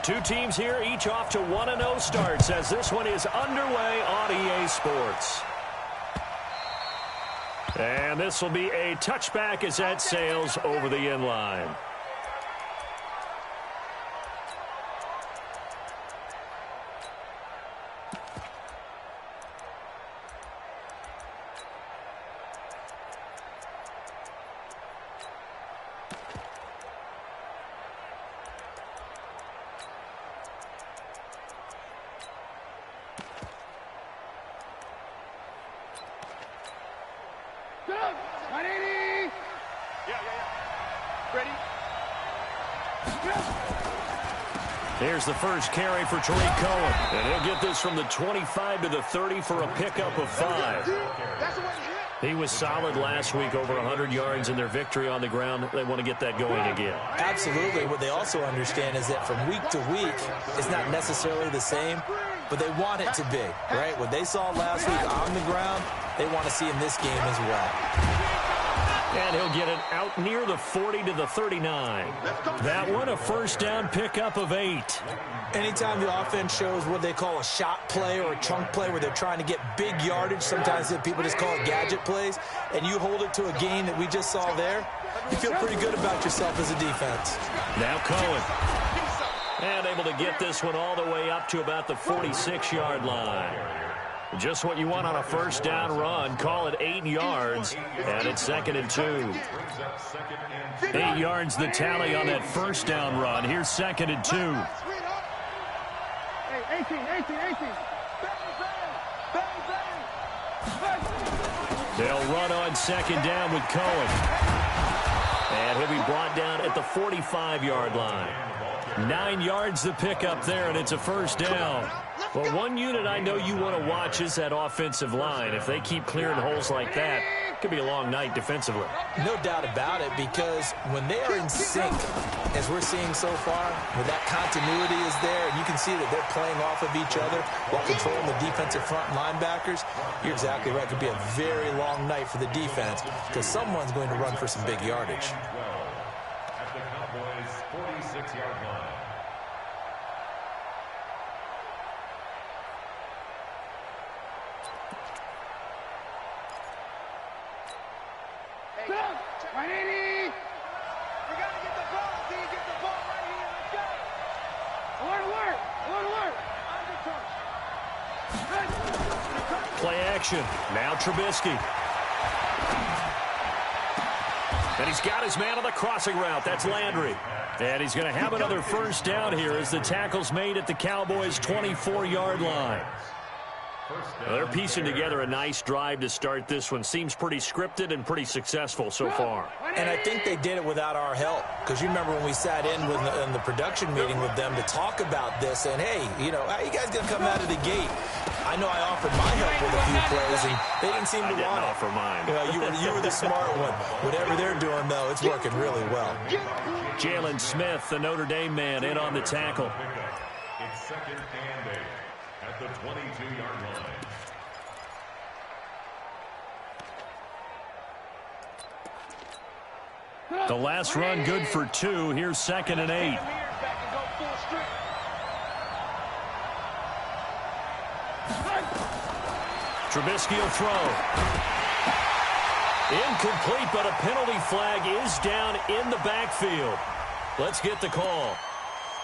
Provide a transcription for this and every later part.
Two teams here, each off to 1-0 starts as this one is underway on EA Sports. And this will be a touchback as that sails over the end line. Here's the first carry for Tariq Cohen. And he'll get this from the 25 to the 30 for a pickup of 5. He was solid last week, over 100 yards in their victory on the ground. They want to get that going again. Absolutely. What they also understand is that from week to week, it's not necessarily the same, but they want it to be, right? What they saw last week on the ground, they want to see in this game as well. And he'll get it out near the 40 to the 39. That one, a first down pickup of 8. Anytime the offense shows what they call a shot play or a chunk play where they're trying to get big yardage, sometimes people just call it gadget plays, and you hold it to a gain that we just saw there, you feel pretty good about yourself as a defense. Now Cohen. And able to get this one all the way up to about the 46-yard line. Just what you want on a first down run. Call it 8 yards, and it's 2nd and 2. 8 yards the tally on that first down run. Here's 2nd and 2. 18. They'll run on 2nd down with Cohen. And he'll be brought down at the 45-yard line. 9 yards the pickup there, and it's a first down. Well, one unit I know you want to watch is that offensive line. If they keep clearing holes like that, it could be a long night defensively. No doubt about it, because when they are in sync, as we're seeing so far, when that continuity is there, and you can see that they're playing off of each other while controlling the defensive front linebackers, you're exactly right. It could be a very long night for the defense because someone's going to run for some big yardage. At the Cowboys' 46-yard line. Play action. Now Trubisky. And he's got his man on the crossing route. That's Landry. And he's going to have another first down here as the tackle's made at the Cowboys' 24-yard line. Well, they're piecing together a nice drive to start this one. Seems pretty scripted and pretty successful so far. And I think they did it without our help. Because you remember when we sat in the production meeting with them to talk about this. And, hey, you know, how you guys going to come out of the gate? I know I offered my help with a few plays, and they didn't seem to want it. offer mine. You were the smart one. Whatever they're doing, though, it's working really well. Jalen Smith, the Notre Dame man, in on the tackle. It's 2nd and 8 at the 22-yard line. The last run good for 2. Here's 2nd and 8. Trubisky will throw. Incomplete, but a penalty flag is down in the backfield. Let's get the call.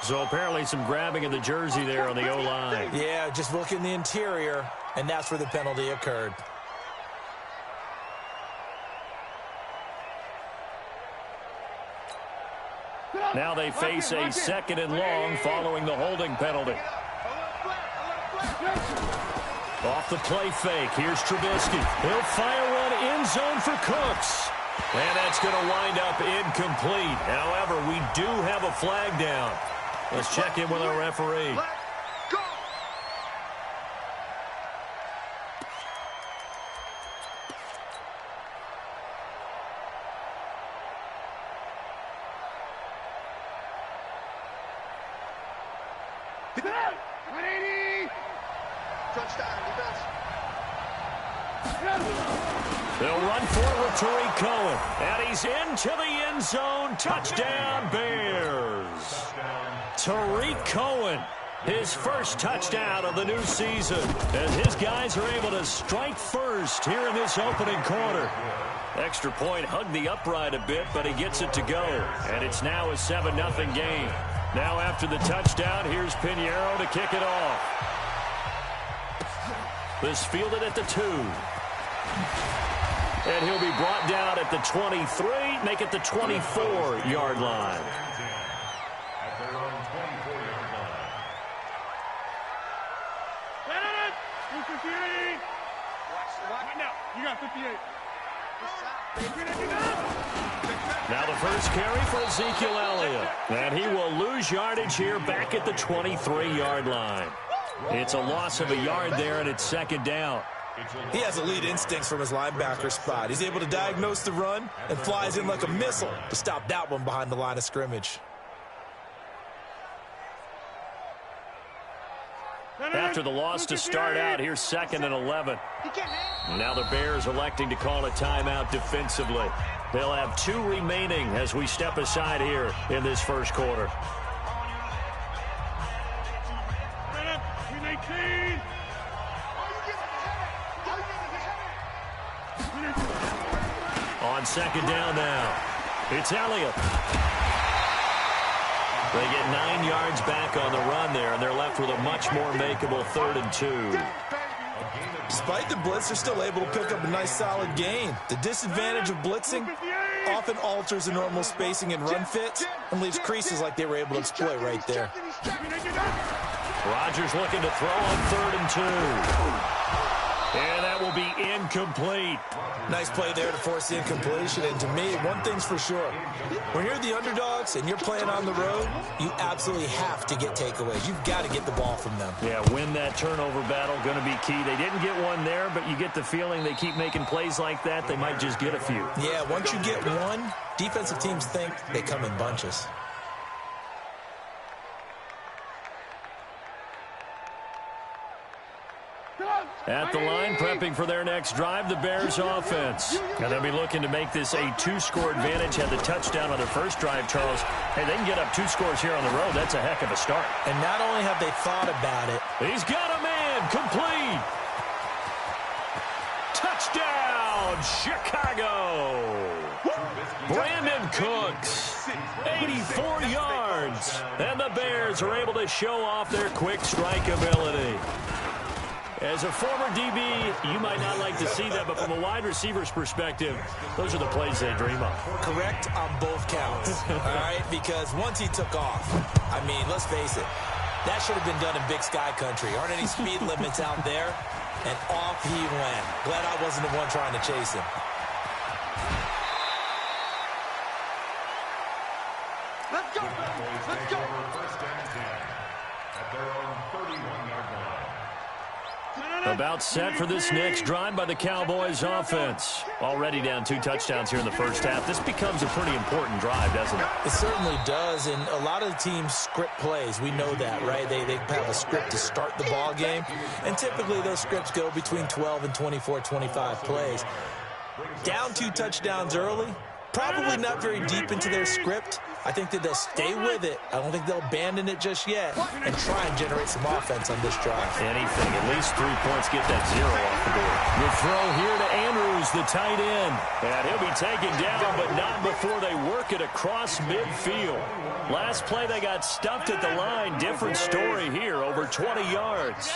So apparently some grabbing of the jersey there on the O-line. Yeah, just look in the interior, and that's where the penalty occurred. Now they face a 2nd and long following the holding penalty. Off the play fake. Here's Trubisky. He'll fire one end zone for Cooks. And that's going to wind up incomplete. However, we do have a flag down. Let's check in with our referee. They'll run for it with Tariq Cohen. And he's into the end zone. Touchdown, Bears. Tariq Cohen, his first touchdown of the new season, as his guys are able to strike first here in this opening quarter. Extra point hugged the upright a bit, but he gets it to go. And it's now a 7-0 game. Now after the touchdown, here's Pinheiro to kick it off. This fielded at the 2. And he'll be brought down at the 23, make it the 24-yard line. At their own 24-yard line. 58. Watch now. You got 58. Now the first carry for Ezekiel Elliott. And he will lose yardage here back at the 23-yard line. It's a loss of a yard there, and it's second down. He has elite instincts from his linebacker spot. He's able to diagnose the run and flies in like a missile to stop that one behind the line of scrimmage. After the loss to start out, here's 2nd and 11. Now the Bears electing to call a timeout defensively. They'll have 2 remaining as we step aside here in this first quarter. On second down now, it's Elliott. They get 9 yards back on the run there, and they're left with a much more makeable 3rd and 2. Despite the blitz, they're still able to pick up a nice solid gain. The disadvantage of blitzing often alters the normal spacing and run fits and leaves creases like they were able to exploit right there. Rodgers looking to throw on 3rd and 2. And that will be incomplete. Nice play there to force the incompletion. And to me, one thing's for sure. When you're the underdogs and you're playing on the road, you absolutely have to get takeaways. You've got to get the ball from them. Yeah, win that turnover battle, going to be key. They didn't get one there, but you get the feeling they keep making plays like that, they might just get a few. Yeah, once you get one, defensive teams think they come in bunches. At the line, prepping for their next drive, the Bears offense. And they'll be looking to make this a 2-score advantage. Had the touchdown on their first drive, Charles. Hey, they can get up 2 scores here on the road. That's a heck of a start. And not only have they thought about it. He's got a man, complete. Touchdown, Chicago. Brandon Cooks, 84 yards. And the Bears are able to show off their quick strike ability. As a former DB, you might not like to see that, but from a wide receiver's perspective, those are the plays they dream of. Correct on both counts, all right? Because once he took off, I mean, let's face it, that should have been done in Big Sky country. Aren't any speed limits out there? And off he went. Glad I wasn't the one trying to chase him. Let's go! Let's go! First and 10 at their own 31-yard line. About set for this next drive by the Cowboys offense. Already down 2 touchdowns here in the first half. This becomes a pretty important drive, doesn't it? It certainly does, and a lot of the teams script plays. We know that, right? They have a script to start the ball game, and typically those scripts go between 12 and 24, 25 plays. Down 2 touchdowns early, probably not very deep into their script. I think that they'll stay with it. I don't think they'll abandon it just yet and try and generate some offense on this drive. Anything, at least 3 points, get that 0 off the board. The throw here to Andrews, the tight end. And he'll be taken down, but not before they work it across midfield. Last play, they got stuffed at the line. Different story here, over 20 yards.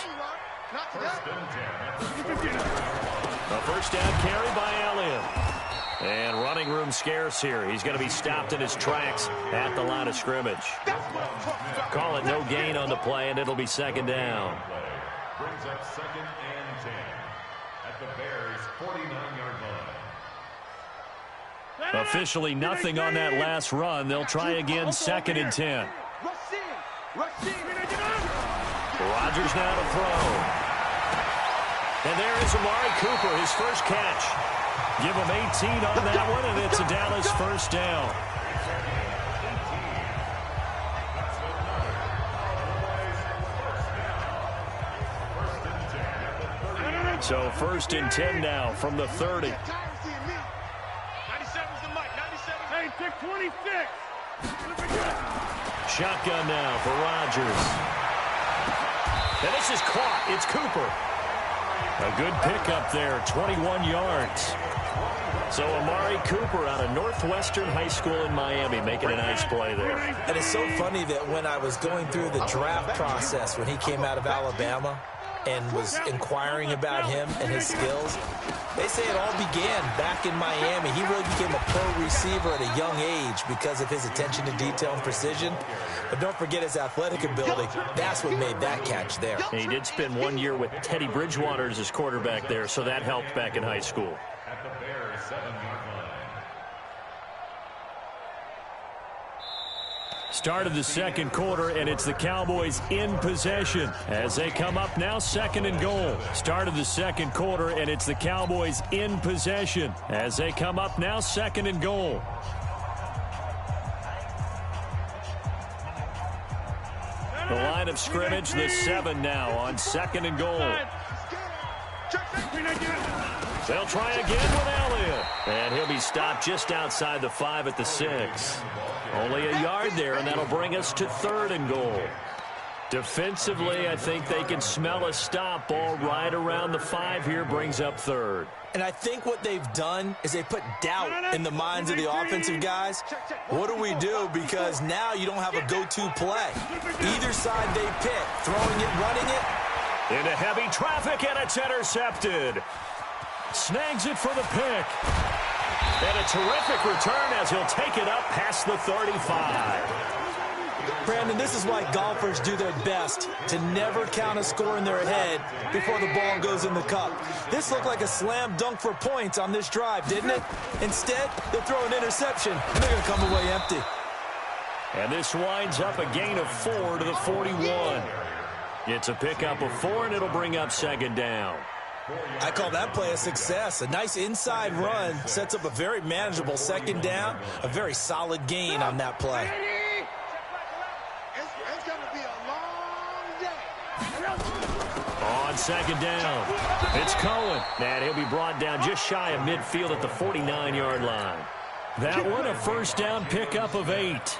A first down carry by Elliott. And running room scarce here. He's going to be stopped in his tracks at the line of scrimmage. Call it no gain on the play, and it'll be second down. Brings up 2nd and 10 at the Bears' 49-yard line. Officially nothing on that last run. They'll try again, 2nd and 10. Rodgers now to throw. And there is Amari Cooper, his first catch. Give him 18 on that one, and it's a Dallas first down. So 1st and 10 now from the 30. 97's the mic. 97. Hey, pick 26. Shotgun now for Rodgers. And this is caught. It's Cooper. A good pickup there, 21 yards. So Amari Cooper out of Northwestern High School in Miami making a nice play there. And it's so funny that when I was going through the draft process when he came out of Alabama and was inquiring about him and his skills, they say it all began back in Miami. He really became a pro receiver at a young age because of his attention to detail and precision. But don't forget his athletic ability. That's what made that catch there. And he did spend 1 year with Teddy Bridgewater as his quarterback there, so that helped back in high school. At the Bears' 7-yard line. Start of the second quarter, and it's the Cowboys in possession as they come up now 2nd and goal. Start of the second quarter, and it's the Cowboys in possession as they come up now 2nd and goal. The line of scrimmage, the 7 now on 2nd and goal. They'll try again with Elliott. And he'll be stopped just outside the 5 at the 6. Only a yard there, and that'll bring us to 3rd and goal. Defensively, I think they can smell a stop. Ball right around the 5 here brings up 3rd. And I think what they've done is they put doubt in the minds of the offensive guys. What do we do? Because now you don't have a go-to play. Either side they pick, throwing it, running it. Into heavy traffic, and it's intercepted. Snags it for the pick. And a terrific return as he'll take it up past the 35. Brandon, this is why golfers do their best to never count a score in their head before the ball goes in the cup. This looked like a slam dunk for points on this drive, didn't it? Instead, they throw an interception, and they're going to come away empty. And this winds up a gain of 4 to the 41. It's a pickup of 4, and it'll bring up 2nd down. I call that play a success. A nice inside run sets up a very manageable 2nd down. A very solid gain on that play. It's going to be a long day. On 2nd down, it's Cohen. And he'll be brought down just shy of midfield at the 49-yard line. That one, a 1st down pickup of 8.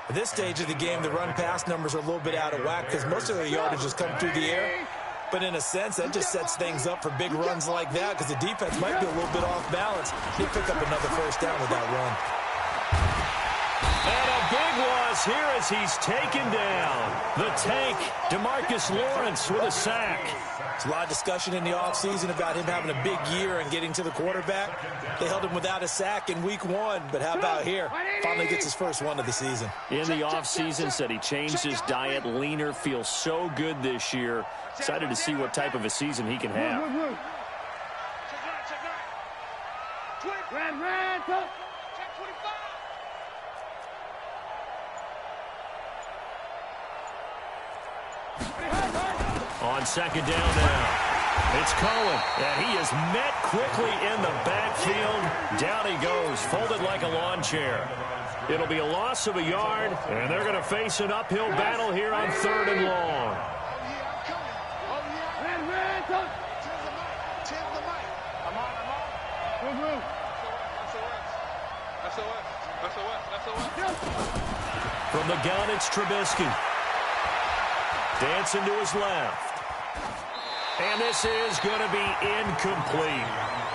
At this stage of the game, the run-pass numbers are a little bit out of whack because most of their yardage has come through the air. But in a sense, that just sets things up for big runs like that because the defense might be a little bit off balance. They pick up another 1st down with that run. And a big loss here as he's taken down. The tank, DeMarcus Lawrence with a sack. There's a lot of discussion in the offseason about him having a big year and getting to the quarterback. They held him without a sack in week 1, but how about here? Finally gets his first one of the season. In the offseason, said he changed his diet, leaner, feels so good this year. Excited to see what type of a season he can have. On 2nd down now, it's Cohen, and he is met quickly in the backfield. Down he goes, folded like a lawn chair. It'll be a loss of a yard, and they're going to face an uphill battle here on 3rd and long. From the gun, it's Trubisky. Dancing to his left. And this is going to be incomplete.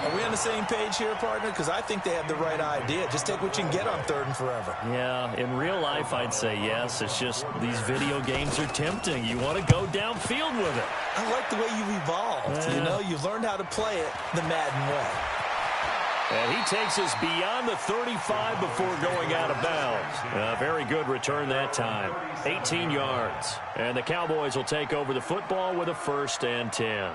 Are we on the same page here, partner? Because I think they have the right idea. Just take what you can get on 3rd and forever. Yeah, in real life, I'd say yes. It's just these video games are tempting. You want to go downfield with it. I like the way you've evolved. You know, you've learned how to play it the Madden way. And he takes us beyond the 35 before going out of bounds. A very good return that time. 18 yards. And the Cowboys will take over the football with a 1st and 10.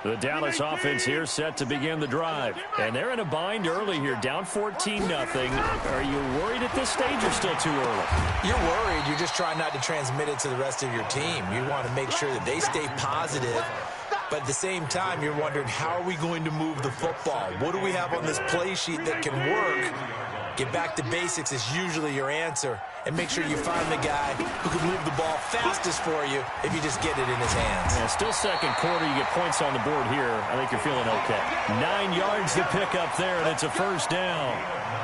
The Dallas offense here set to begin the drive. And they're in a bind early here, down 14-0. Are you worried at this stage or still too early? You're worried. You're just trying not to transmit it to the rest of your team. You want to make sure that they stay positive. But at the same time, you're wondering, how are we going to move the football? What do we have on this play sheet that can work Get back to basics is usually your answer, and make sure you find the guy who can move the ball fastest for you if you just get it in his hands. Yeah, still second quarter. You get points on the board here. I think you're feeling okay. 9 yards to pick up there, and it's a first down.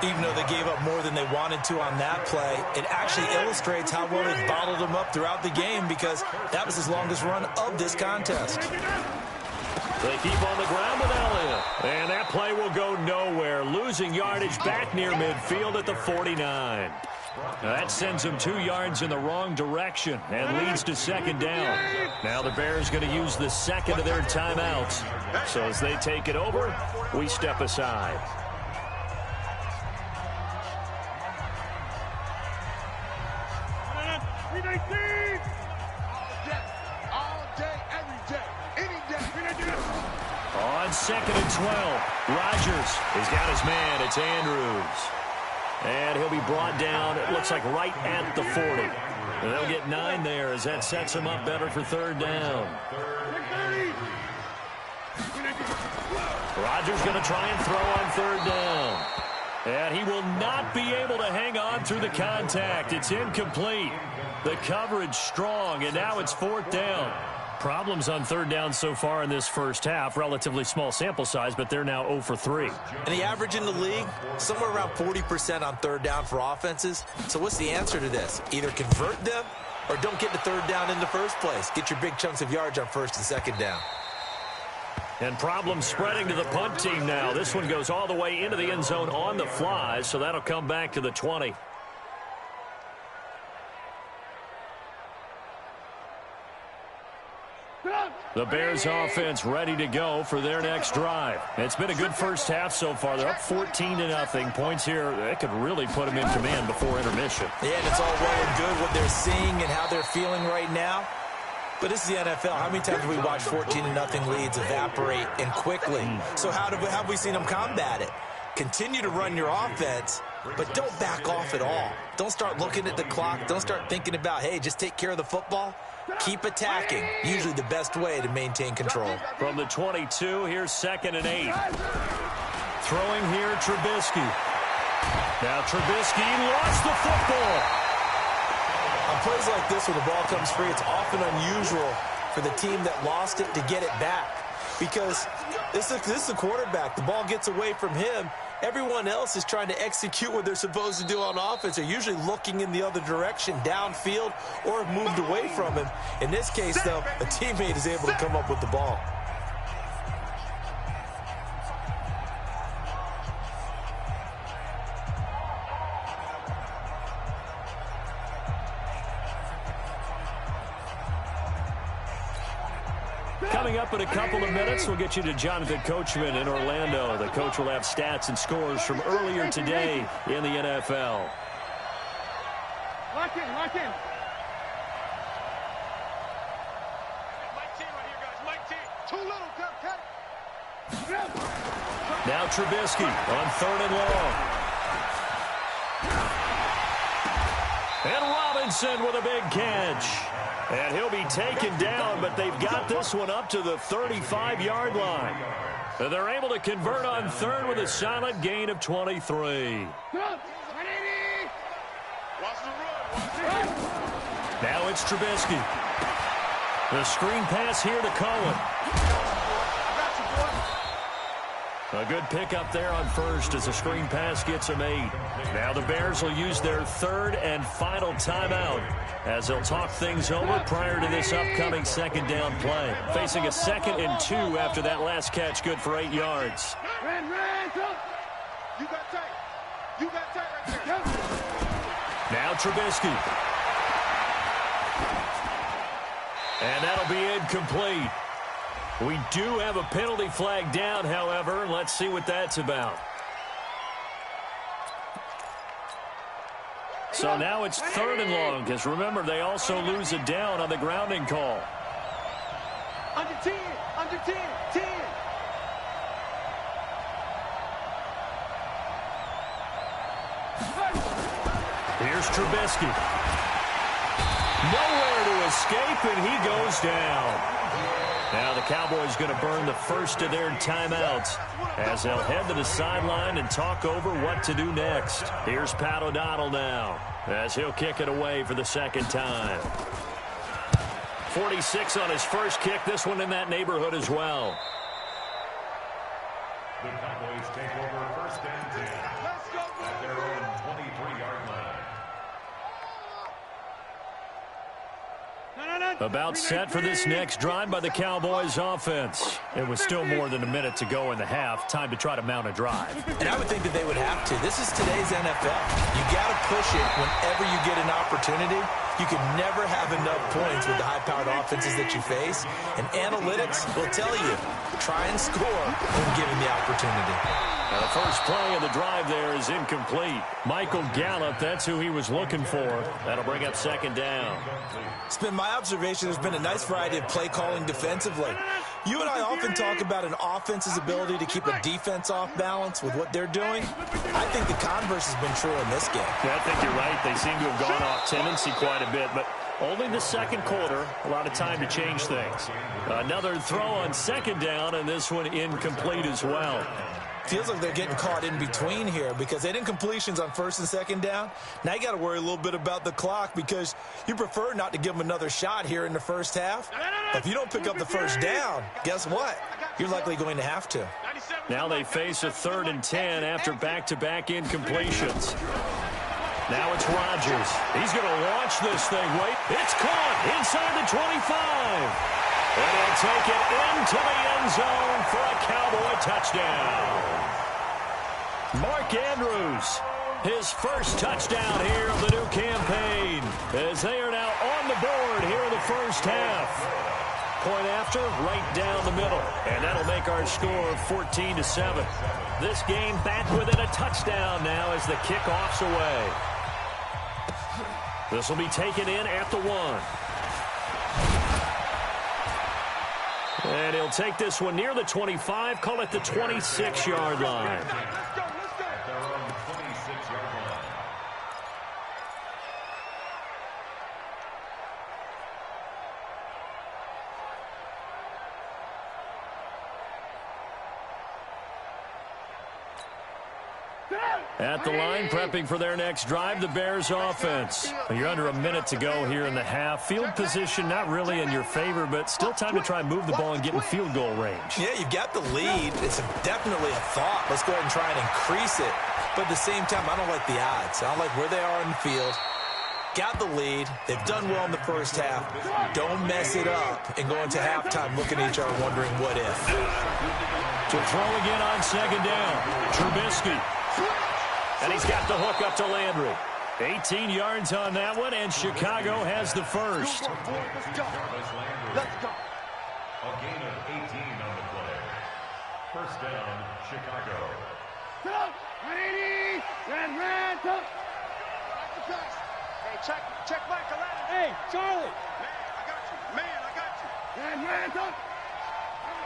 Even though they gave up more than they wanted to on that play, it actually illustrates how well they bottled them up throughout the game, because that was his longest run of this contest. They keep on the ground with Elliott. And that play will go nowhere. Losing yardage back near midfield at the 49. That sends them 2 yards in the wrong direction and leads to second down. Now the Bears going to use the second of their timeouts. So as they take it over, we step aside. On second and 12, Rodgers has got his man. It's Andrews. And he'll be brought down, it looks like right at the 40. And they'll get 9 there as that sets him up better for third down. Rodgers going to try and throw on third down. And he will not be able to hang on through the contact. It's incomplete. The coverage strong, and now it's fourth down. Problems on third down so far in this first half. Relatively small sample size, but they're now 0 for 3. And the average in the league, somewhere around 40% on third down for offenses. So what's the answer to this? Either convert them or don't get to third down in the first place. Get your big chunks of yards on first and second down. And problems spreading to the punt team now. This one goes all the way into the end zone on the fly, so that'll come back to the 20. The Bears offense ready to go for their next drive. It's been a good first half so far. They're up 14-0. Points here, that could really put them in command before intermission. Yeah, and it's all well and good what they're seeing and how they're feeling right now. But this is the NFL. How many times have we watched 14-0 leads evaporate and quickly? So how have we seen them combat it? Continue to run your offense, but don't back off at all. Don't start looking at the clock. Don't start thinking about, hey, just take care of the football. Keep attacking. Usually the best way to maintain control. From the 22, here's 2nd and 8. Throwing here, Trubisky. Now Trubisky lost the football. On plays like this, when the ball comes free, it's often unusual for the team that lost it to get it back. Because this is the quarterback. The ball gets away from him. Everyone else is trying to execute what they're supposed to do on offense. They're usually looking in the other direction, downfield, or have moved away from him. In this case, though, a teammate is able to come up with the ball. Coming up in a couple of minutes, we'll get you to Jonathan Coachman in Orlando. The coach will have stats and scores from earlier today in the NFL. Lock in, lock in. Mike T right here, guys. Mike T. Too little, cut. Now Trubisky on 3rd and long. And Robinson with a big catch. And he'll be taken down, but they've got this one up to the 35-yard line. And they're able to convert on third with a solid gain of 23. Now it's Trubisky. The screen pass here to Cohen. A good pickup there on first as the screen pass gets him 8. Now the Bears will use their 3rd and final timeout as they'll talk things over prior to this upcoming second down play. Facing a 2nd and 2 after that last catch, good for 8 yards. You got tight. You got tight right there. Now Trubisky. And that'll be incomplete. We do have a penalty flag down, however. Let's see what that's about. So now it's 3rd and long, because remember, they also lose a down on the grounding call. Under 10, 10. Here's Trubisky. Nowhere to escape, and he goes down. Now the Cowboys going to burn the first of their timeouts as they'll head to the sideline and talk over what to do next. Here's Pat O'Donnell now as he'll kick it away for the second time. 46 on his first kick. This one in that neighborhood as well. The Cowboys take over first and 10 at their own 23-yard line. About set for this next drive by the Cowboys offense. It was still more than a minute to go in the half. Time to try to mount a drive. And I would think that they would have to. This is today's NFL. You got to push it whenever you get an opportunity. You can never have enough points with the high-powered offenses that you face. And analytics will tell you, try and score when given the opportunity. Now the first play of the drive there is incomplete. Michael Gallup, that's who he was looking for. That'll bring up second down. It's been my observation there's been a nice variety of play calling defensively. You and I often talk about an offense's ability to keep a defense off balance with what they're doing. I think the converse has been true in this game. Yeah, I think you're right. They seem to have gone off tendency quite a bit, but only the second quarter, a lot of time to change things. Another throw on second down, and this one incomplete as well. Feels like they're getting caught in between here because they didn't completions on first and second down. Now you got to worry a little bit about the clock because you prefer not to give them another shot here in the first half. If you don't pick up the first down, guess what? You're likely going to have to. Now they face a 3rd and 10 after back-to-back incompletions. Now it's Rodgers. He's going to launch this thing. Wait, it's caught inside the 25. And he'll take it into the end zone for a Cowboy touchdown. Mark Andrews, his first touchdown here of the new campaign, as they are now on the board here in the first half. Point after, right down the middle. And that'll make our score 14-7. This game back within a touchdown now as the kickoff's away. This will be taken in at the 1. And he'll take this one near the 25, call it the 26-yard line. At the line, prepping for their next drive, the Bears offense. You're under a minute to go here in the half. Field position not really in your favor, but still time to try and move the ball and get in field goal range. Yeah, you've got the lead. It's definitely a thought. Let's go ahead and try and increase it. But at the same time, I don't like the odds. I don't like where they are in the field. Got the lead. They've done well in the first half. Don't mess it up and go into halftime looking at each other wondering what if. To throw again on second down, Trubisky. And he's got the hook up to Landry. 18 yards on that one, and Chicago has the first. Let's go. A gain of 18 on the play. First down, Chicago. Hey, check Michael out. Hey, Charlie. Man, I got you. Hands up.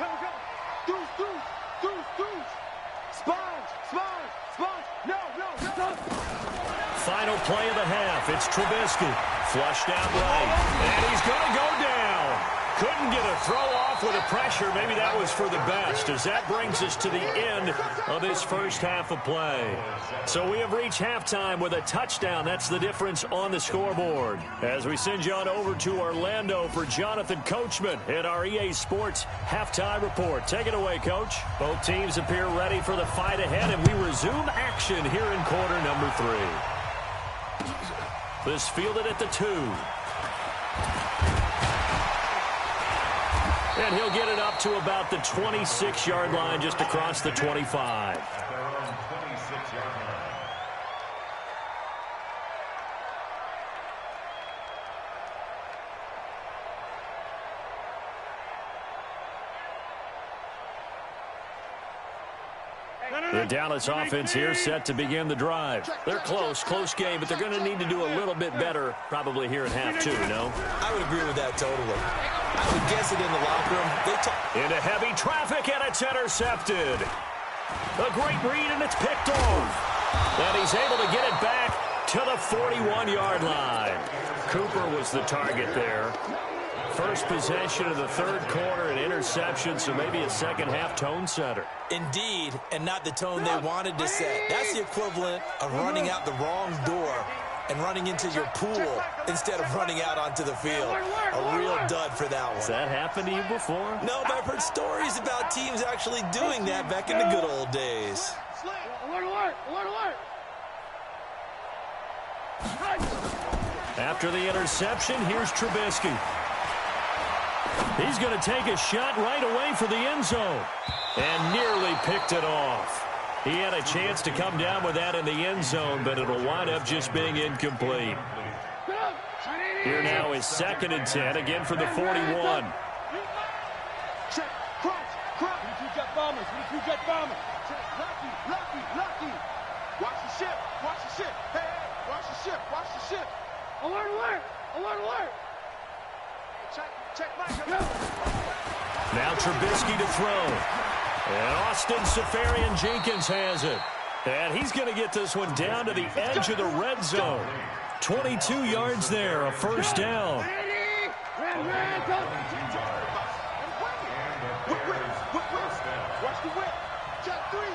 Come. Deuce. Sponge. No. Final play of the half. It's Trubisky. Flushed out right. And he's going to go down. Couldn't get a throw off with the pressure. Maybe that was for the best, as that brings us to the end of this first half of play. So we have reached halftime with a touchdown. That's the difference on the scoreboard. As we send you on over to Orlando for Jonathan Coachman at our EA Sports Halftime Report. Take it away, Coach. Both teams appear ready for the fight ahead, and we resume action here in quarter number 3. This fielded at the 2. And he'll get it up to about the 26-yard line, just across the 25. At their own 26-yard line. The Dallas offense here set to begin the drive. They're close game, but they're going to need to do a little bit better probably here in half 2, no? I would agree with that totally. I would guess it in the locker room. Into heavy traffic, and it's intercepted. A great read, and it's picked off. And he's able to get it back to the 41-yard line. Cooper was the target there. First possession of the third quarter, an interception, so maybe a second-half tone setter. Indeed, and not the tone they wanted to set. That's the equivalent of running out the wrong door and running into your pool instead of running out onto the field. A real dud for that one. Has that happened to you before? No, but I've heard stories about teams actually doing that back in the good old days. After the interception, here's Trubisky. He's going to take a shot right away for the end zone. And nearly picked it off. He had a chance to come down with that in the end zone, but it'll wind up just being incomplete. Here now is 2nd and 10, again for the 41. Watch the ship. Watch the ship. Hey, watch the ship. Watch the ship. Alert, alert. Alert, alert. Check Mike. Now Trubisky to throw. And Austin Seferian-Jenkins has it. And he's going to get this one down to the edge of the red zone. 22 yards there, a first down. Watch the whip. Check three.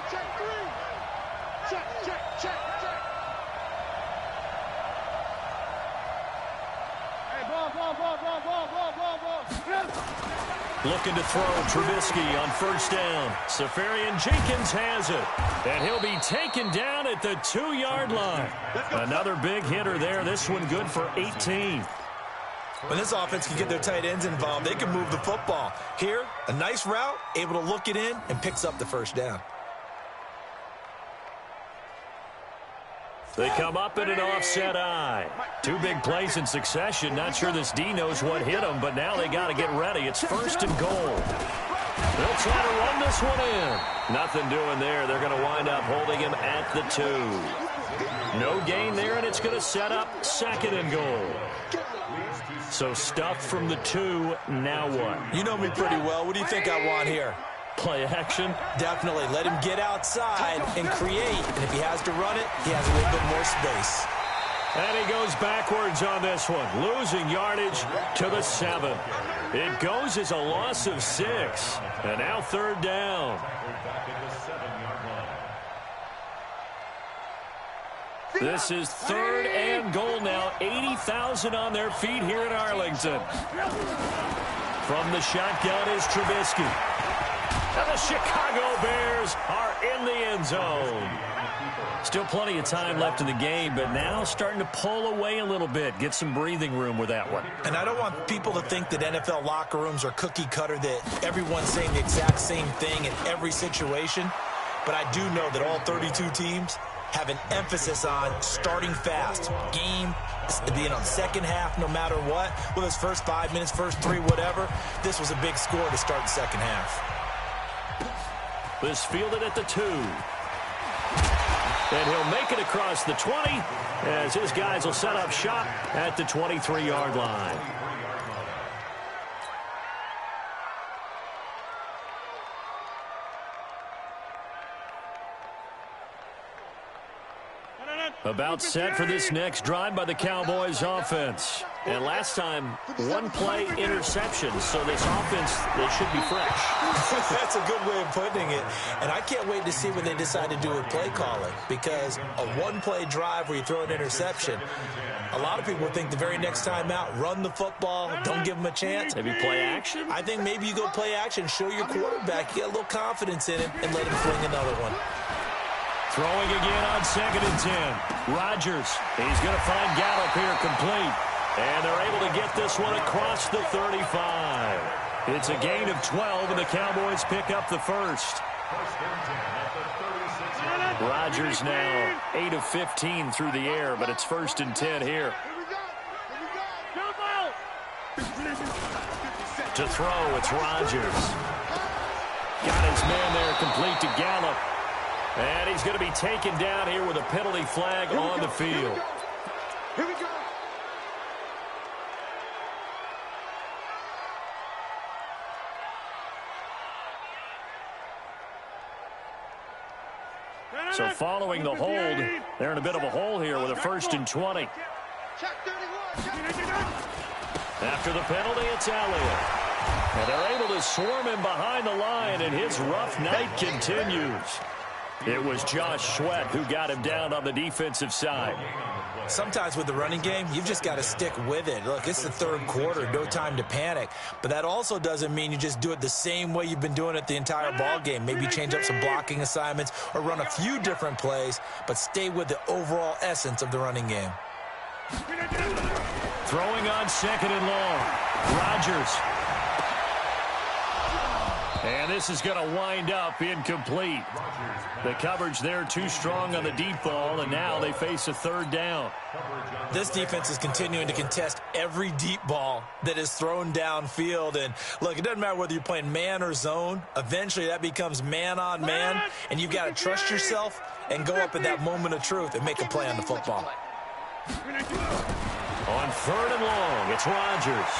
Check. Hey, ball. Looking to throw Trubisky on first down. Seferian-Jenkins has it. And he'll be taken down at the 2-yard line. Another big hitter there. This one good for 18. When this offense can get their tight ends involved, they can move the football. Here, a nice route, able to look it in, and picks up the first down. They come up in an offset eye. 2 big plays in succession. Not sure this D knows what hit them, but now they got to get ready. It's 1st and goal. They'll try to run this one in. Nothing doing there. They're going to wind up holding him at the 2. No gain there, and it's going to set up 2nd and goal. So stuffed from the 2. Now what? You know me pretty well. What do you think I want here? Play action? Definitely. Let him get outside and create. And if he has to run it, he has a little bit more space. And he goes backwards on this one, losing yardage to the 7. It goes as a loss of 6. And now 3rd down. This is 3rd and goal now. 80,000 on their feet here in Arlington. From the shotgun is Trubisky. And the Chicago Bears are in the end zone. Still plenty of time left in the game, but now starting to pull away a little bit. Get some breathing room with that one. And I don't want people to think that NFL locker rooms are cookie cutter, that everyone's saying the exact same thing in every situation. But I do know that all 32 teams have an emphasis on starting fast. Game, being on the second half, no matter what. Whether it's first 5 minutes, first 3, whatever. This was a big score to start the second half. This fielded at the 2. And he'll make it across the 20 as his guys will set up shop at the 23-yard line. About set for this next drive by the Cowboys offense. And last time, 1-play interception. So this offense, they should be fresh. That's a good way of putting it. And I can't wait to see what they decide to do with play calling. Because a 1-play drive where you throw an interception, a lot of people think the very next time out, run the football, don't give them a chance. Maybe play action? I think maybe you go play action, show your quarterback, get a little confidence in him, and let him fling another one. Throwing again on 2nd and 10. Rodgers, he's going to find Gallup here complete. And they're able to get this one across the 35. It's a gain of 12, and the Cowboys pick up the first. Rodgers now 8 of 15 through the air, but it's 1st and 10 here. To throw, it's Rodgers. Got his man there complete to Gallup. And he's going to be taken down here with a penalty flag on the field. Here we go. So following the hold, they're in a bit of a hole here with a 1st and 20. Check 31. After the penalty, it's Elliott. And they're able to swarm him behind the line, and his rough night continues. It was Josh Sweat who got him down on the defensive side. Sometimes with the running game, you've just got to stick with it. Look, it's the third quarter, no time to panic. But that also doesn't mean you just do it the same way you've been doing it the entire ball game. Maybe change up some blocking assignments or run a few different plays, but stay with the overall essence of the running game. Throwing on second and long. Rodgers. And this is going to wind up incomplete. The coverage there too strong on the deep ball, and now they face a third down. This defense is continuing to contest every deep ball that is thrown downfield. And, look, it doesn't matter whether you're playing man or zone. Eventually that becomes man on man, and you've got to trust yourself and go up at that moment of truth and make a play on the football. On third and long, it's Rodgers.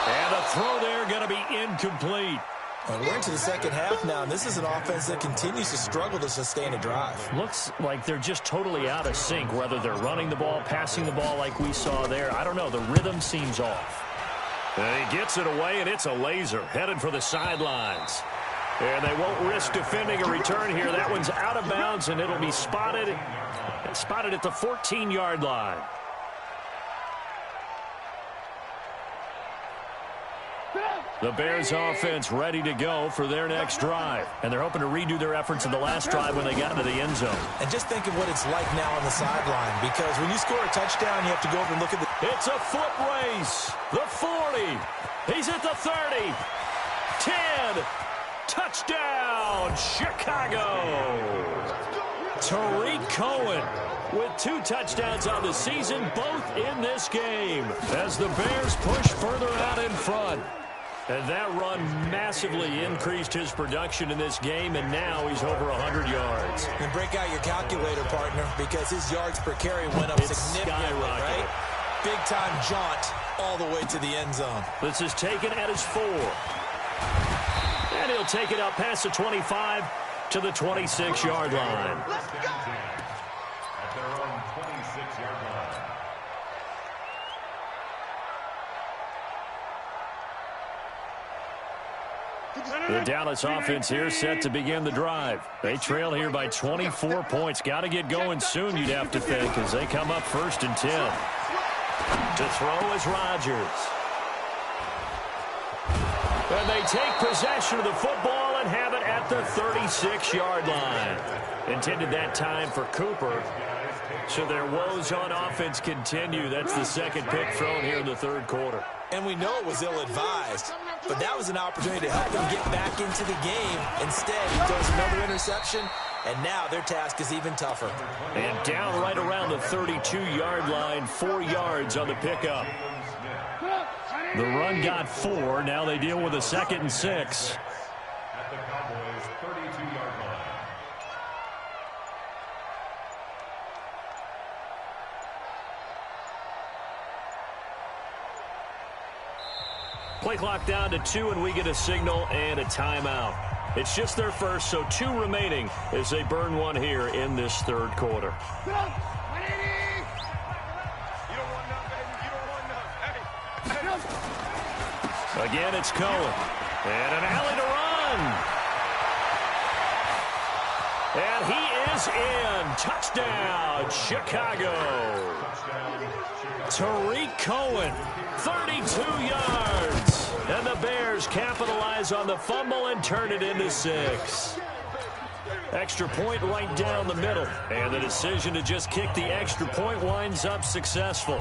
And a throw there going to be incomplete. Well, we're into the second half now, and this is an offense that continues to struggle to sustain a drive. Looks like they're just totally out of sync, whether they're running the ball, passing the ball like we saw there. I don't know. The rhythm seems off. And he gets it away, and it's a laser headed for the sidelines. And they won't risk defending a return here. That one's out of bounds, and it'll be spotted at the 14-yard line. The Bears offense ready to go for their next drive. And they're hoping to redo their efforts in the last drive when they got into the end zone. And just think of what it's like now on the sideline, because when you score a touchdown, you have to go over and look at the... It's a foot race. The 40. He's at the 30. 10. Touchdown, Chicago. Tariq Cohen with 2 touchdowns on the season, both in this game, as the Bears push further out in front. And that run massively increased his production in this game, and now he's over 100 yards. And break out your calculator, partner, because his yards per carry went up significantly, right? Big-time jaunt all the way to the end zone. This is taken at his 4. And he'll take it up past the 25 to the 26-yard line. Let's go! At their own 26-yard line. The Dallas offense here set to begin the drive. They trail here by 24 points. Got to get going soon, you'd have to think, as they come up 1st and 10. To throw is Rodgers. And they take possession of the football and have it at the 36-yard line. Intended that time for Cooper. So their woes on offense continue. That's the second pick thrown here in the third quarter. And we know it was ill-advised, but that was an opportunity to help them get back into the game. Instead, he throws another interception, and now their task is even tougher. And down right around the 32-yard line, 4 yards on the pickup. The run got 4. Now they deal with a 2nd and 6. At the Cowboys' 32-yard line. Play clock down to 2, and we get a signal and a timeout. It's just their first, so 2 remaining as they burn one here in this third quarter. Again, it's Cohen. And an alley to run. And he is in. Touchdown, Chicago. Tariq Cohen, 32 yards. And the Bears capitalize on the fumble and turn it into 6. Extra point right down the middle. And the decision to just kick the extra point winds up successful.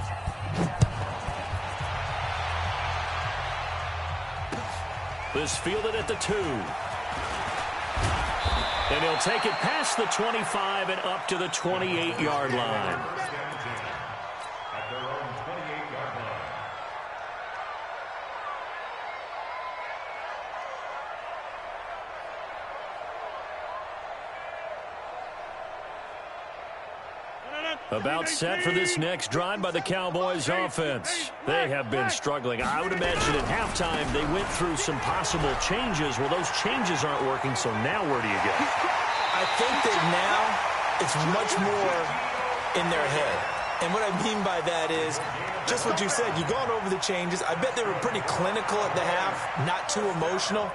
This fielded at the 2. And he'll take it past the 25 and up to the 28-yard line. At their own 28-yard line. About set for this next drive by the Cowboys offense. They have been struggling. I would imagine at halftime they went through some possible changes. Well, those changes aren't working, so now where do you go? I think that now it's much more in their head. And what I mean by that is Just what you said. You've gone over the changes. I bet they were pretty clinical at the half, not too emotional.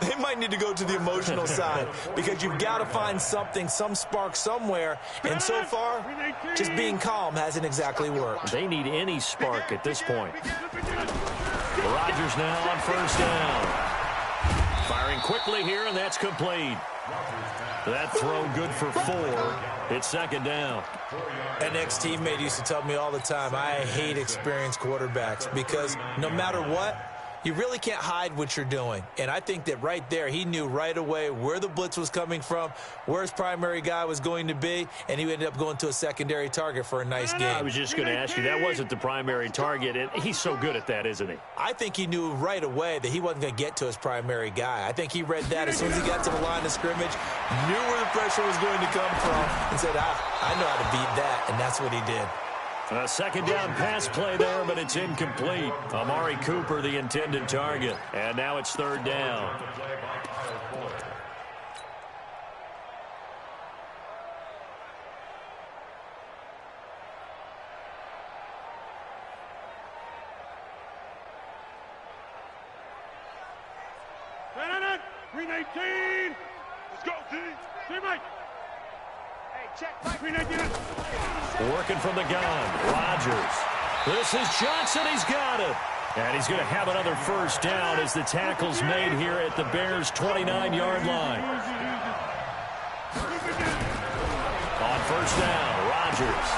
They might need to go to the emotional side because you've got to find something, some spark somewhere. And so far, just being calm hasn't exactly worked. They need any spark at this point. Rodgers now on first down. Firing quickly here, and that's complete. That throw good for 4. It's second down. An ex-teammate used to tell me all the time, I hate experienced quarterbacks because no matter what, you really can't hide what you're doing. And I think that right there, he knew right away where the blitz was coming from, where his primary guy was going to be, and he ended up going to a secondary target for a nice game. I was just going to ask you, that wasn't the primary target, and he's so good at that, isn't he? I think he knew right away that he wasn't going to get to his primary guy. I think he read that as soon as he got to the line of scrimmage, knew where the pressure was going to come from, and said, I know how to beat that, and that's what he did. A second down pass play there, but it's incomplete. Amari Cooper, the intended target. And now it's third down. Green 18. Let's go, team. Team Mike. Hey, check Mike. Green 18. Working from the gun, Rodgers. This is Johnson, he's got it. And he's going to have another first down as the tackle's made here at the Bears' 29-yard line. On first down, Rodgers.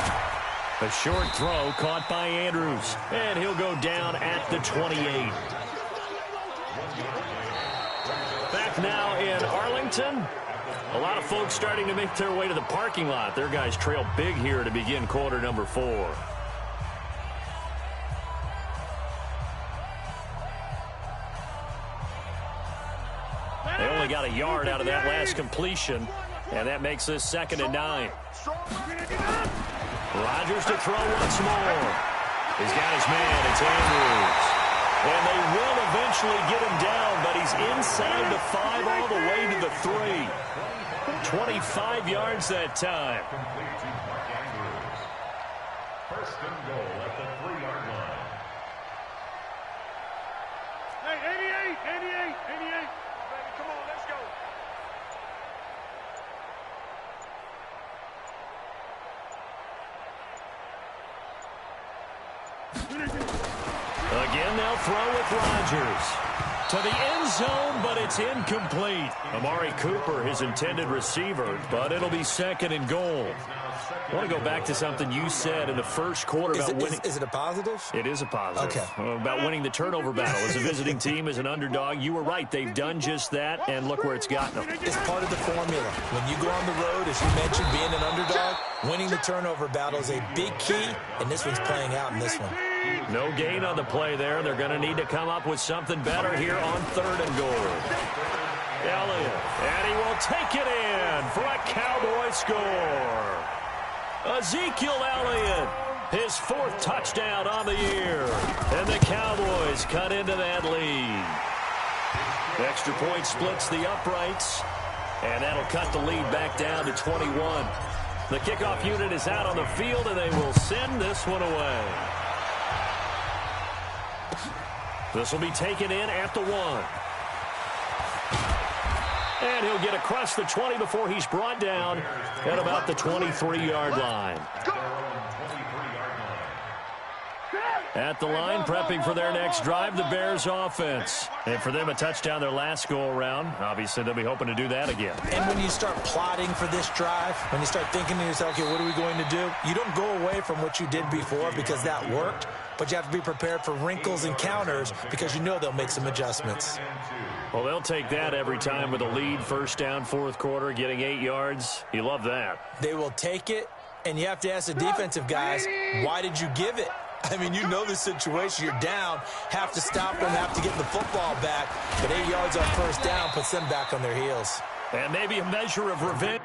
A short throw caught by Andrews. And he'll go down at the 28. Back now in Arlington. A lot of folks starting to make their way to the parking lot. Their guys trail big here to begin quarter number 4. They only got a yard out of that last completion, and that makes this 2nd and 9. Rodgers to throw once more. He's got his man. It's Andrews. And they will eventually get him down, but he's inside the 5 all the way to the 3. 25 yards that time. Complete to Mark Andrews. First and goal at the 3-yard line. Hey, 88. Baby, come on, let's go. Again, they'll throw with Rodgers. To the end zone, but it's incomplete. Amari Cooper, his intended receiver, but it'll be 2nd and goal. I want to go back to something you said in the first quarter about winning. Is it a positive? It is a positive. Okay. About winning the turnover battle. As a visiting team, as an underdog, you were right. They've done just that, and look where it's gotten them. It's part of the formula. When you go on the road, as you mentioned, being an underdog, winning the turnover battle is a big key, and this one's playing out in this one. No gain on the play there. They're going to need to come up with something better here on 3rd and goal. Elliott, and he will take it in for a Cowboy score. Ezekiel Elliott, his 4th touchdown on the year. And the Cowboys cut into that lead. Extra point splits the uprights, and that'll cut the lead back down to 21. The kickoff unit is out on the field, and they will send this one away. This will be taken in at the 1. And he'll get across the 20 before he's brought down at about the 23-yard line. At the line, prepping for their next drive, the Bears offense. And for them, a touchdown their last go-around. Obviously, they'll be hoping to do that again. And when you start plotting for this drive, when you start thinking to yourself, okay, what are we going to do? You don't go away from what you did before because that worked, but you have to be prepared for wrinkles and counters because you know they'll make some adjustments. Well, they'll take that every time with a lead, first down, 4th quarter, getting 8 yards. You love that. They will take it, and you have to ask the defensive guys, why did you give it? I mean, you know the situation. You're down, have to stop them, have to get the football back. But 8 yards on first down puts them back on their heels. And maybe a measure of revenge.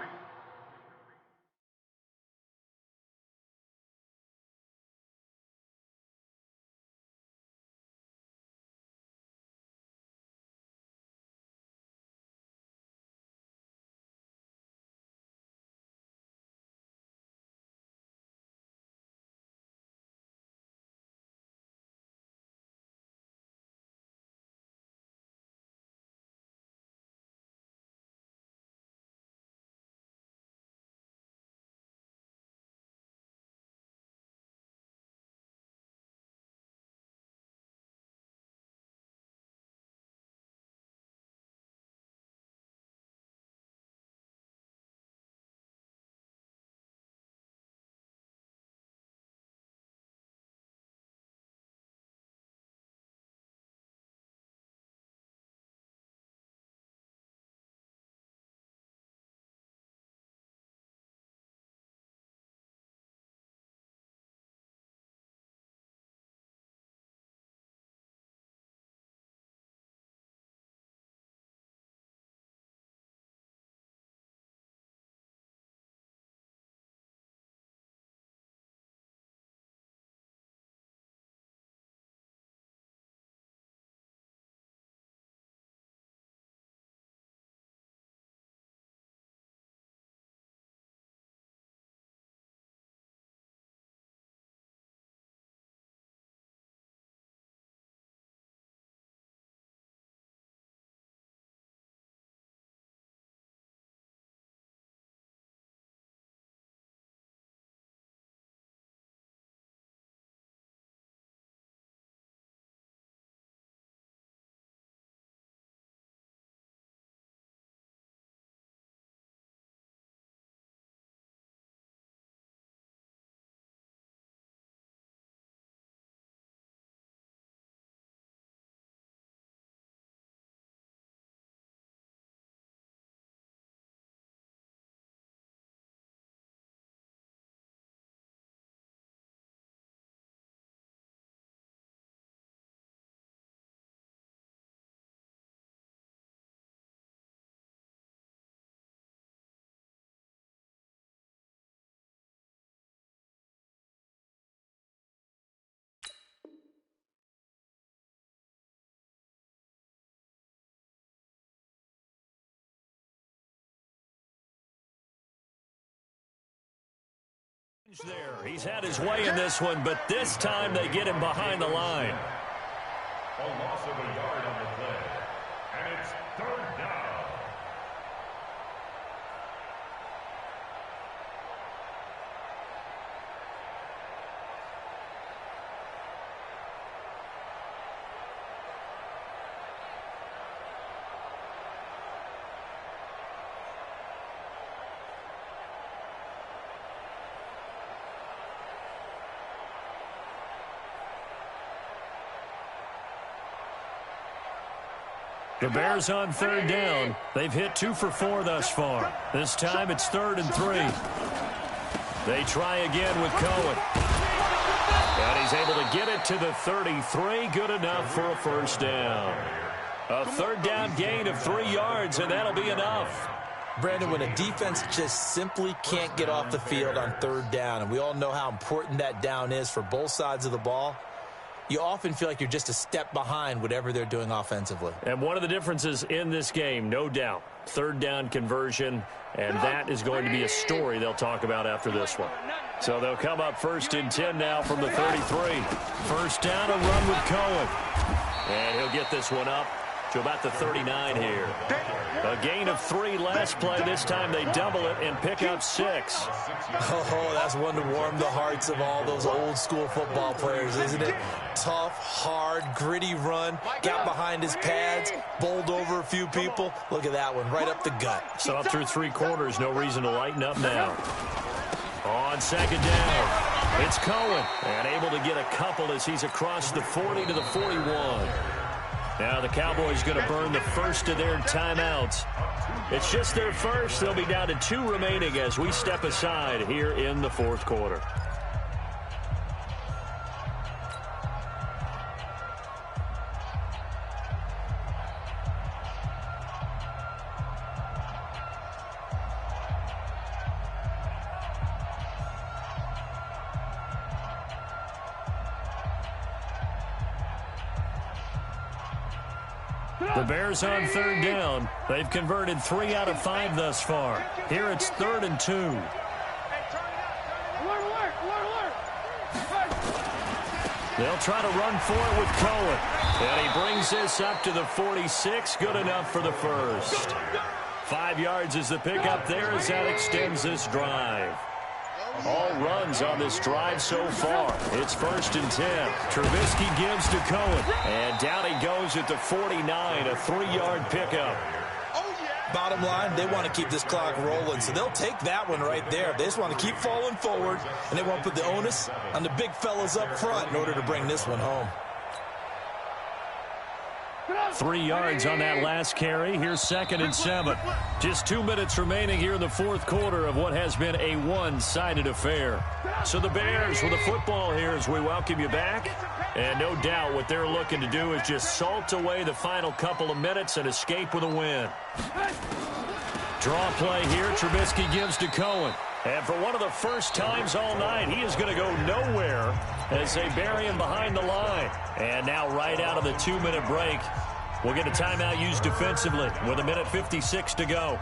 There, he's had his way in this one, but this time they get him behind the line. A loss of a yard on the play, and it's third down. The Bears on third down. They've hit 2 for 4 thus far. This time it's 3rd and 3. They try again with Cohen. And he's able to get it to the 33. Good enough for a first down. A third down gain of 3 yards, and that'll be enough. Brandon, when a defense just simply can't get off the field on third down, and we all know how important that down is for both sides of the ball, you often feel like you're just a step behind whatever they're doing offensively. And one of the differences in this game, no doubt, third down conversion, and that is going to be a story they'll talk about after this one. So they'll come up 1st and 10 now from the 33. First down, a run with Cohen. And he'll get this one up to about the 39 here. A gain of 3 last play. This time they double it and pick up 6. Oh, that's one to warm the hearts of all those old school football players, isn't it? Tough, hard, gritty run. Got behind his pads, bowled over a few people. Look at that one, right up the gut. So up through 3 quarters, no reason to lighten up now. On second down, it's Cohen. And able to get a couple as he's across the 40 to the 41. Now the Cowboys going to burn the first of their timeouts. It's just their first. They'll be down to 2 remaining as we step aside here in the 4th quarter. The Bears on third down. They've converted 3 out of 5 thus far. Here it's 3rd and 2. They'll try to run for it with Cohen. And he brings this up to the 46. Good enough for the first. 5 yards is the pickup there as that extends this drive. All runs on this drive so far. It's 1st and 10. Trubisky gives to Cohen. And down he goes at the 49, a 3-yard pickup. Bottom line, they want to keep this clock rolling, so they'll take that one right there. They just want to keep falling forward, and they want to put the onus on the big fellas up front in order to bring this one home. 3 yards on that last carry. Here's 2nd and 7. Just 2 minutes remaining here in the 4th quarter of what has been a one-sided affair. So the Bears with the football here as we welcome you back. And no doubt what they're looking to do is just salt away the final couple of minutes and escape with a win. Draw play here. Trubisky gives to Cohen. And for one of the first times all night, he is going to go nowhere as they bury him behind the line. And now right out of the 2-minute break, we'll get a timeout used defensively with 1:56 to go.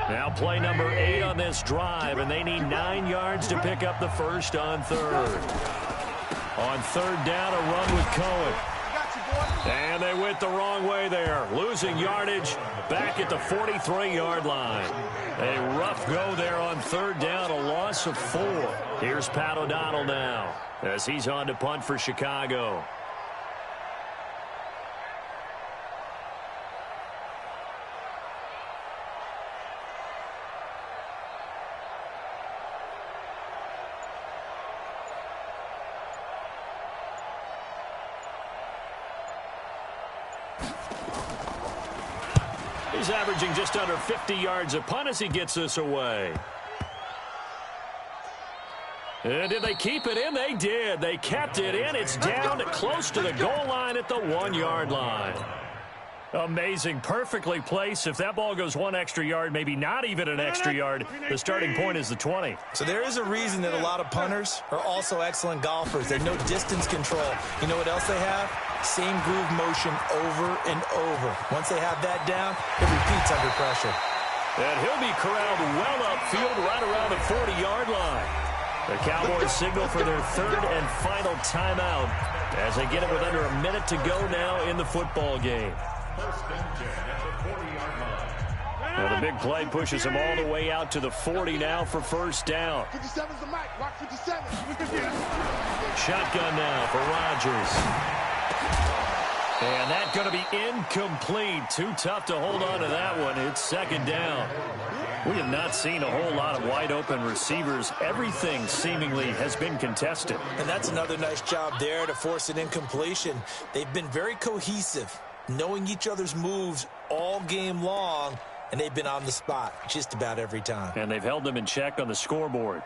Now play number 8 on this drive, and they need 9 yards to pick up the first on 3rd. On 3rd down, a run with Cohen. And they went the wrong way there, losing yardage back at the 43-yard line. A rough go there on 3rd down, a loss of 4. Here's Pat O'Donnell now as he's on to punt for Chicago. He's averaging just under 50 yards a punt as he gets this away. And did they keep it in? They did. They kept it in. It's down close to the goal line at the 1-yard line. Amazing. Perfectly placed. If that ball goes one extra yard, maybe not even an extra yard, the starting point is the 20. So there is a reason that a lot of punters are also excellent golfers. They know distance control. You know what else they have? Same groove motion over and over. Once they have that down, it repeats under pressure. And he'll be corralled well upfield right around the 40-yard line. The Cowboys signal for their third and final timeout as they get it with under a minute to go now in the football game. First and 10 at the 40-yard line. Now the big play pushes them all the way out to the 40 now for first down. 57's the mic. Watch 57. Shotgun now for Rodgers. And that's going to be incomplete. Too tough to hold on to that one. It's second down. We have not seen a whole lot of wide-open receivers. Everything seemingly has been contested. And that's another nice job there to force an incompletion. They've been very cohesive, knowing each other's moves all game long, and they've been on the spot just about every time. And they've held them in check on the scoreboard.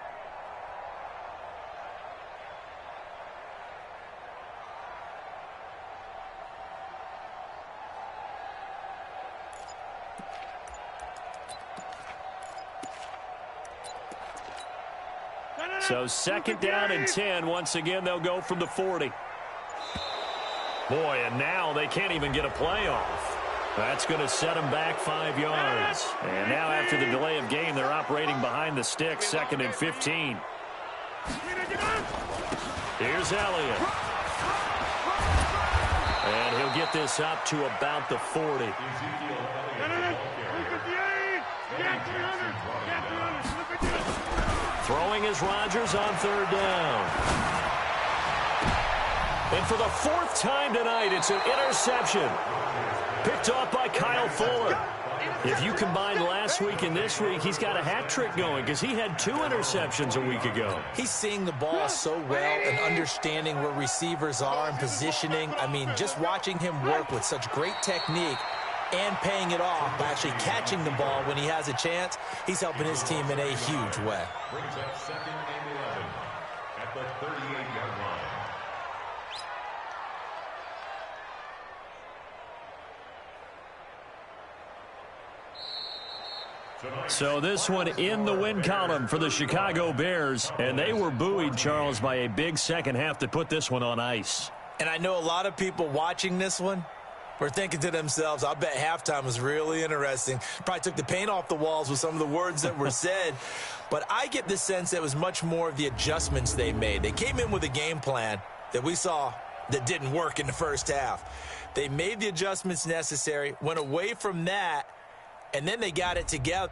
So second down and 10. Once again, they'll go from the 40. Boy, and now they can't even get a play off. That's going to set them back 5 yards. And now after the delay of game, they're operating behind the sticks, second and 15. Here's Elliott. And he'll get this up to about the 40. Throwing is Rodgers on third down. And for the fourth time tonight, it's an interception. Picked off by Kyle Fuller. If you combine last week and this week, he's got a hat trick going because he had 2 interceptions a week ago. He's seeing the ball so well and understanding where receivers are and positioning. I mean, just watching him work with such great technique and paying it off by actually catching the ball when he has a chance, he's helping his team in a huge way. Brings up second and 11 at the 38-yard line. So this one in the win column for the Chicago Bears, and they were buoyed, Charles, by a big second half to put this one on ice. And I know a lot of people watching this one were thinking to themselves, I bet halftime was really interesting. Probably took the paint off the walls with some of the words that were said. But I get the sense that it was much more of the adjustments they made. They came in with a game plan that we saw that didn't work in the first half. They made the adjustments necessary, went away from that, and then they got it together.